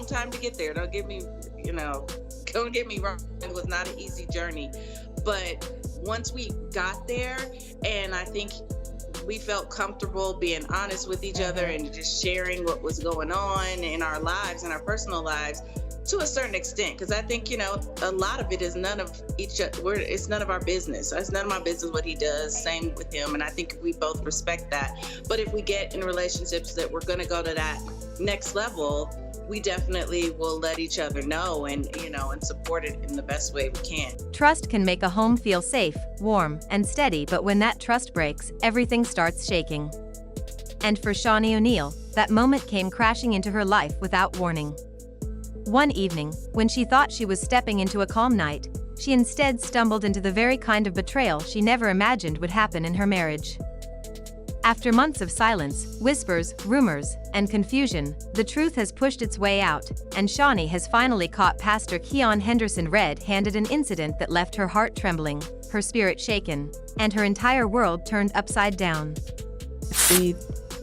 time to get there. Don't get me, don't get me wrong. It was not an easy journey. But once we got there, and I think we felt comfortable being honest with each other and just sharing what was going on in our lives, in our personal lives, to a certain extent, because I think, a lot of it is none of it's none of our business. It's none of my business what he does. Same with him. And I think we both respect that. But if we get in relationships that we're going to go to that next level, we definitely will let each other know and support it in the best way we can. Trust can make a home feel safe, warm, and steady, but when that trust breaks, everything starts shaking. And for Shaunie O'Neal, that moment came crashing into her life without warning. One evening, when she thought she was stepping into a calm night, she instead stumbled into the very kind of betrayal she never imagined would happen in her marriage. After months of silence, whispers, rumors, and confusion, the truth has pushed its way out, and Shaunie has finally caught Pastor Keion Henderson red-handed, an incident that left her heart trembling, her spirit shaken, and her entire world turned upside down. See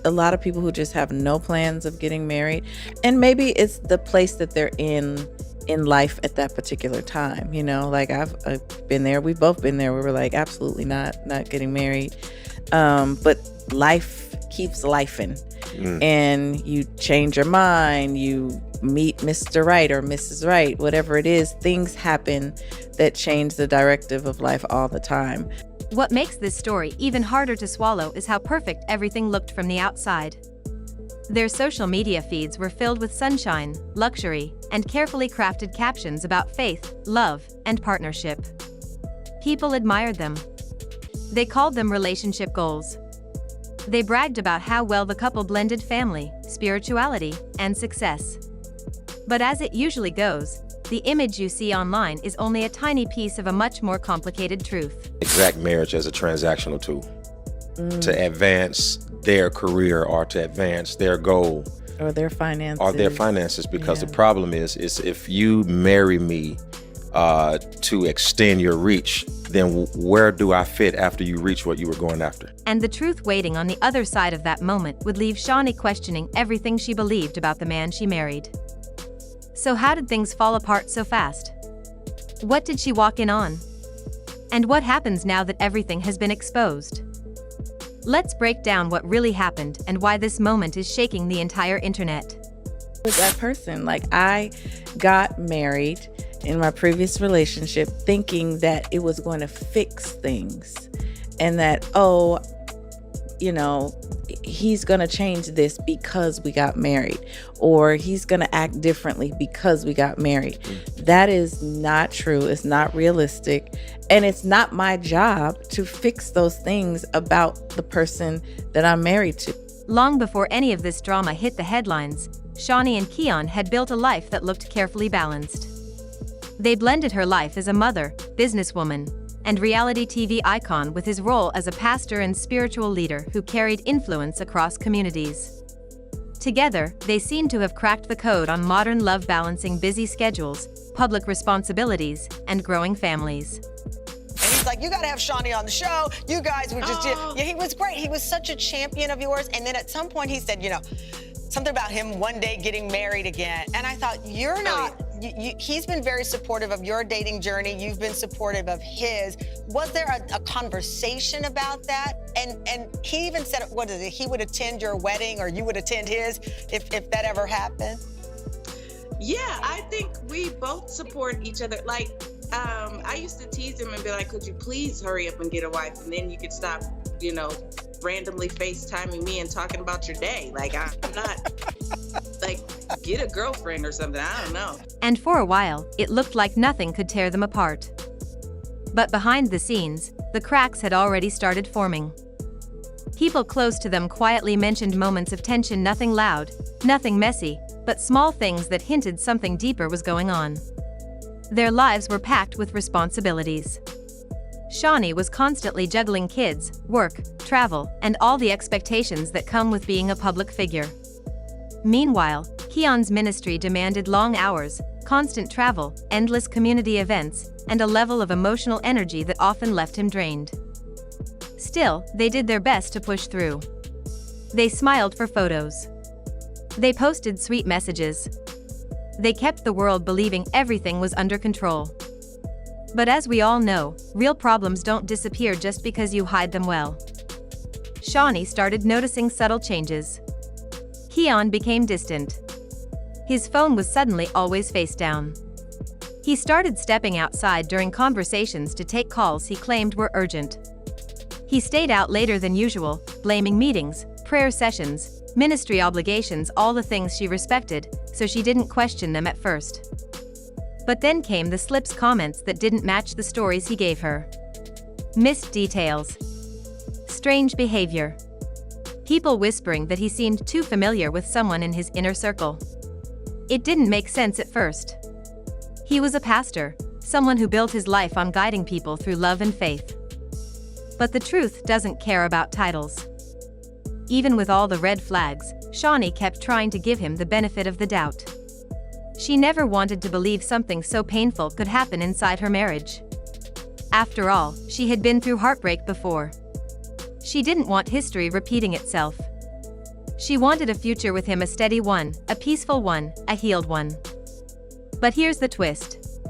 a lot of people who just have no plans of getting married, and maybe it's the place that they're in life at that particular time. Like I've been there, we've both been there. We were like, absolutely not getting married. But life keeps lifing, and you change your mind, you meet Mr. Right or Mrs. Right, whatever it is, things happen that change the directive of life all the time. What makes this story even harder to swallow is how perfect everything looked from the outside. Their social media feeds were filled with sunshine, luxury, and carefully crafted captions about faith, love, and partnership. People admired them. They called them relationship goals. They bragged about how well the couple blended family, spirituality, and success. But as it usually goes, the image you see online is only a tiny piece of a much more complicated truth. Exact marriage as a transactional tool to advance their career or to advance their goal. Or their finances. Because the problem is if you marry me to extend your reach, then where do I fit after you reach what you were going after? And the truth waiting on the other side of that moment would leave Shaunie questioning everything she believed about the man she married. So how did things fall apart so fast? What did she walk in on? And what happens now that everything has been exposed? Let's break down what really happened and why this moment is shaking the entire internet. With that person, like I got married in my previous relationship thinking that it was going to fix things and that, he's going to change this because we got married, or he's going to act differently because we got married. That is not true. It's not realistic. And it's not my job to fix those things about the person that I'm married to. Long before any of this drama hit the headlines, Shaunie and Keion had built a life that looked carefully balanced. They blended her life as a mother, businesswoman, and reality TV icon with his role as a pastor and spiritual leader who carried influence across communities. Together, they seem to have cracked the code on modern love, balancing busy schedules, public responsibilities, and growing families. And he's like, you gotta have Shaunie on the show. You guys were just, he was great. He was such a champion of yours. And then at some point he said, something about him one day getting married again. And I thought, you're not, he's been very supportive of your dating journey. You've been supportive of his. Was there a conversation about that? And he even said, he would attend your wedding or you would attend his if that ever happened? Yeah, I think we both support each other. Like, I used to tease him and be like, could you please hurry up and get a wife? And then you could stop, randomly FaceTiming me and talking about your day. Like, I'm not, like, get a girlfriend or something. I don't know. And for a while, it looked like nothing could tear them apart. But behind the scenes, the cracks had already started forming. People close to them quietly mentioned moments of tension, nothing loud, nothing messy, but small things that hinted something deeper was going on. Their lives were packed with responsibilities. Shaunie was constantly juggling kids, work, travel, and all the expectations that come with being a public figure. Meanwhile, Keion's ministry demanded long hours, constant travel, endless community events, and a level of emotional energy that often left him drained. Still, they did their best to push through. They smiled for photos. They posted sweet messages. They kept the world believing everything was under control. But as we all know, real problems don't disappear just because you hide them well. Shaunie started noticing subtle changes. Keion became distant. His phone was suddenly always face down. He started stepping outside during conversations to take calls he claimed were urgent. He stayed out later than usual, blaming meetings, prayer sessions, ministry obligations, all the things she respected, so she didn't question them at first. But then came the slip's comments that didn't match the stories he gave her. Missed details. Strange behavior. People whispering that he seemed too familiar with someone in his inner circle. It didn't make sense at first. He was a pastor, someone who built his life on guiding people through love and faith. But the truth doesn't care about titles. Even with all the red flags, Shaunie kept trying to give him the benefit of the doubt. She never wanted to believe something so painful could happen inside her marriage. After all, she had been through heartbreak before. She didn't want history repeating itself. She wanted a future with him, a steady one, a peaceful one, a healed one. But here's the twist.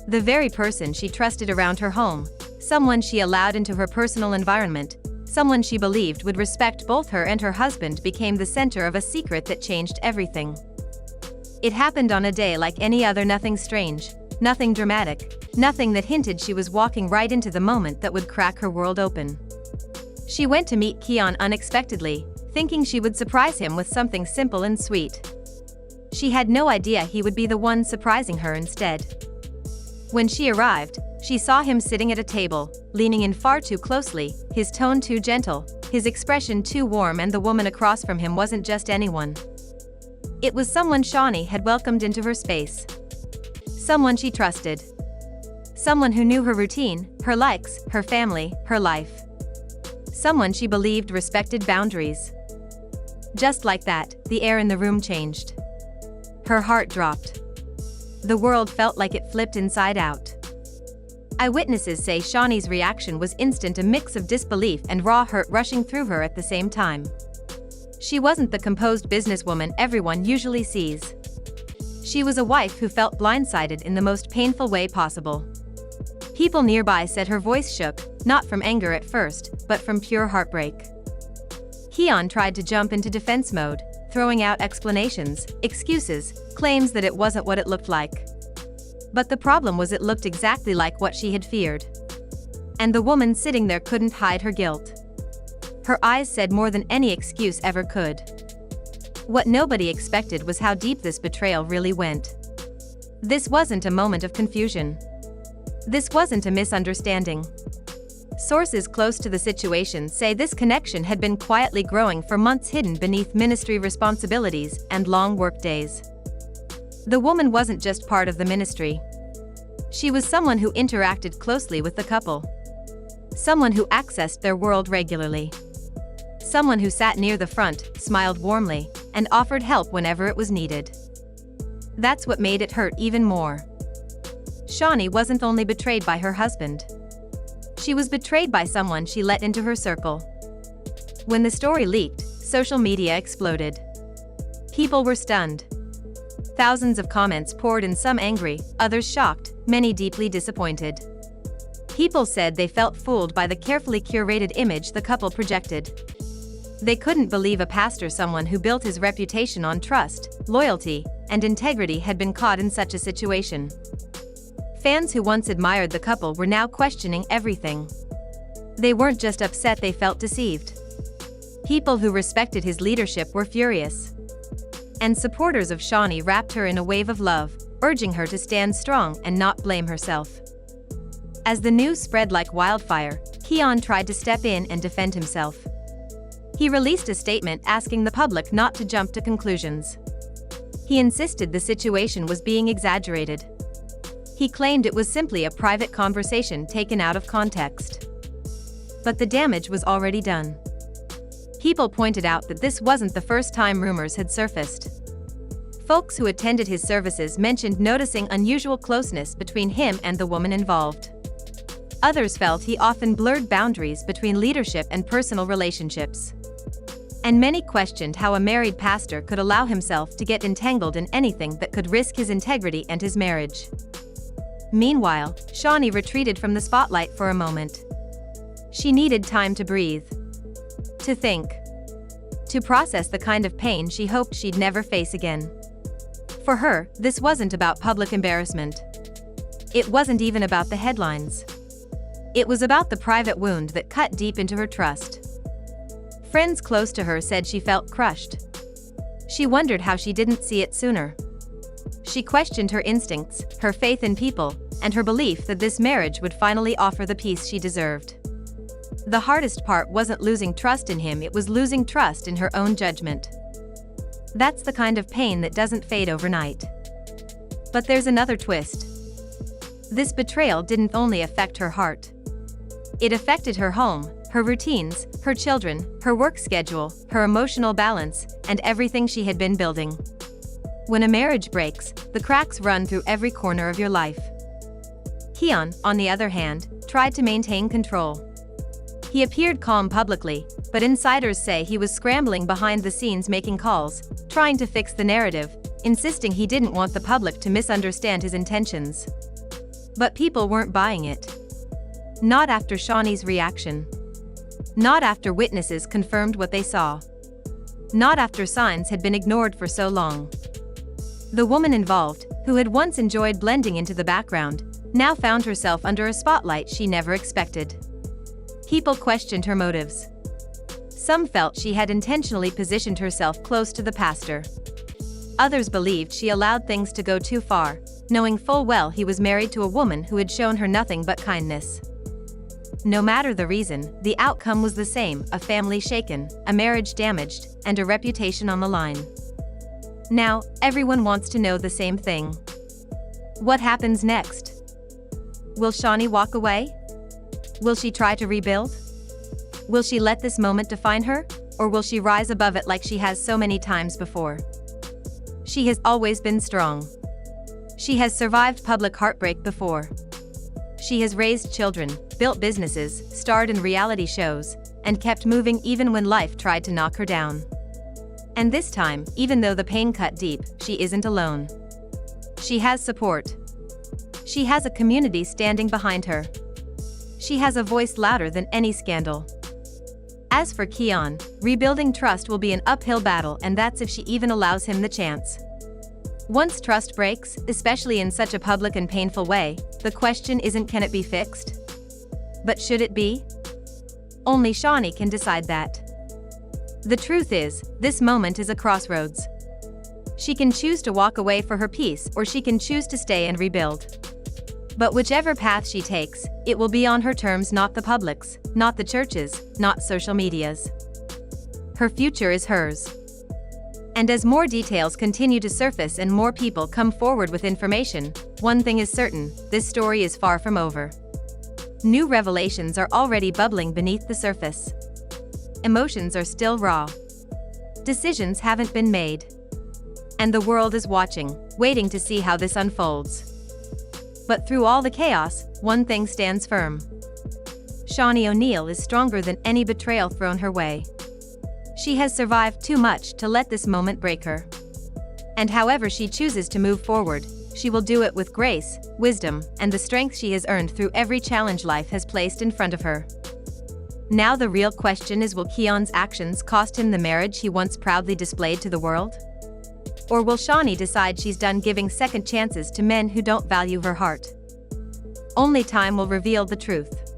The very person she trusted around her home, someone she allowed into her personal environment, someone she believed would respect both her and her husband, became the center of a secret that changed everything. It happened on a day like any other, nothing strange, nothing dramatic, nothing that hinted she was walking right into the moment that would crack her world open. She went to meet Keion unexpectedly, thinking she would surprise him with something simple and sweet. She had no idea he would be the one surprising her instead. When she arrived, she saw him sitting at a table, leaning in far too closely, his tone too gentle, his expression too warm, and the woman across from him wasn't just anyone. It was someone Shaunie had welcomed into her space. Someone she trusted. Someone who knew her routine, her likes, her family, her life. Someone she believed respected boundaries. Just like that, the air in the room changed. Her heart dropped. The world felt like it flipped inside out. Eyewitnesses say Shaunie's reaction was instant, a mix of disbelief and raw hurt rushing through her at the same time. She wasn't the composed businesswoman everyone usually sees. She was a wife who felt blindsided in the most painful way possible. People nearby said her voice shook, not from anger at first, but from pure heartbreak. Keion tried to jump into defense mode, throwing out explanations, excuses, claims that it wasn't what it looked like. But the problem was, it looked exactly like what she had feared. And the woman sitting there couldn't hide her guilt. Her eyes said more than any excuse ever could. What nobody expected was how deep this betrayal really went. This wasn't a moment of confusion. This wasn't a misunderstanding. Sources close to the situation say this connection had been quietly growing for months, hidden beneath ministry responsibilities and long work days. The woman wasn't just part of the ministry. She was someone who interacted closely with the couple. Someone who accessed their world regularly. Someone who sat near the front, smiled warmly, and offered help whenever it was needed. That's what made it hurt even more. Shaunie wasn't only betrayed by her husband. She was betrayed by someone she let into her circle. When the story leaked, social media exploded. People were stunned. Thousands of comments poured in, some angry, others shocked, many deeply disappointed. People said they felt fooled by the carefully curated image the couple projected. They couldn't believe a pastor, someone who built his reputation on trust, loyalty, and integrity, had been caught in such a situation. Fans who once admired the couple were now questioning everything. They weren't just upset, they felt deceived. People who respected his leadership were furious. And supporters of Shaunie wrapped her in a wave of love, urging her to stand strong and not blame herself. As the news spread like wildfire, Keion tried to step in and defend himself. He released a statement asking the public not to jump to conclusions. He insisted the situation was being exaggerated. He claimed it was simply a private conversation taken out of context. But the damage was already done. People pointed out that this wasn't the first time rumors had surfaced. Folks who attended his services mentioned noticing unusual closeness between him and the woman involved. Others felt he often blurred boundaries between leadership and personal relationships. And many questioned how a married pastor could allow himself to get entangled in anything that could risk his integrity and his marriage. Meanwhile, Shaunie retreated from the spotlight for a moment. She needed time to breathe, to think, to process the kind of pain she hoped she'd never face again. For her, this wasn't about public embarrassment. It wasn't even about the headlines. It was about the private wound that cut deep into her trust. Friends close to her said she felt crushed. She wondered how she didn't see it sooner. She questioned her instincts, her faith in people, and her belief that this marriage would finally offer the peace she deserved. The hardest part wasn't losing trust in him, it was losing trust in her own judgment. That's the kind of pain that doesn't fade overnight. But there's another twist. This betrayal didn't only affect her heart. It affected her home, her routines, her children, her work schedule, her emotional balance, and everything she had been building. When a marriage breaks, the cracks run through every corner of your life. Keion, on the other hand, tried to maintain control. He appeared calm publicly, but insiders say he was scrambling behind the scenes making calls, trying to fix the narrative, insisting he didn't want the public to misunderstand his intentions. But people weren't buying it. Not after Shaunie's reaction. Not after witnesses confirmed what they saw. Not after signs had been ignored for so long. The woman involved, who had once enjoyed blending into the background, now found herself under a spotlight she never expected. People questioned her motives. Some felt she had intentionally positioned herself close to the pastor. Others believed she allowed things to go too far, knowing full well he was married to a woman who had shown her nothing but kindness. No matter the reason, the outcome was the same: a family shaken, a marriage damaged, and a reputation on the line. Now, everyone wants to know the same thing. What happens next? Will Shaunie walk away? Will she try to rebuild? Will she let this moment define her, or will she rise above it like she has so many times before? She has always been strong. She has survived public heartbreak before. She has raised children, built businesses, starred in reality shows, and kept moving even when life tried to knock her down. And this time, even though the pain cut deep, she isn't alone. She has support. She has a community standing behind her. She has a voice louder than any scandal. As for Keion, rebuilding trust will be an uphill battle, and that's if she even allows him the chance. Once trust breaks, especially in such a public and painful way, the question isn't can it be fixed? But should it be? Only Shaunie can decide that. The truth is, this moment is a crossroads. She can choose to walk away for her peace, or she can choose to stay and rebuild. But whichever path she takes, it will be on her terms, not the public's, not the church's, not social media's. Her future is hers. And as more details continue to surface and more people come forward with information, one thing is certain: this story is far from over. New revelations are already bubbling beneath the surface. Emotions are still raw. Decisions haven't been made. And the world is watching, waiting to see how this unfolds. But through all the chaos, one thing stands firm. Shaunie O'Neal is stronger than any betrayal thrown her way. She has survived too much to let this moment break her. And however she chooses to move forward, she will do it with grace, wisdom, and the strength she has earned through every challenge life has placed in front of her. Now the real question is, will Keion's actions cost him the marriage he once proudly displayed to the world? Or will Shaunie decide she's done giving second chances to men who don't value her heart? Only time will reveal the truth.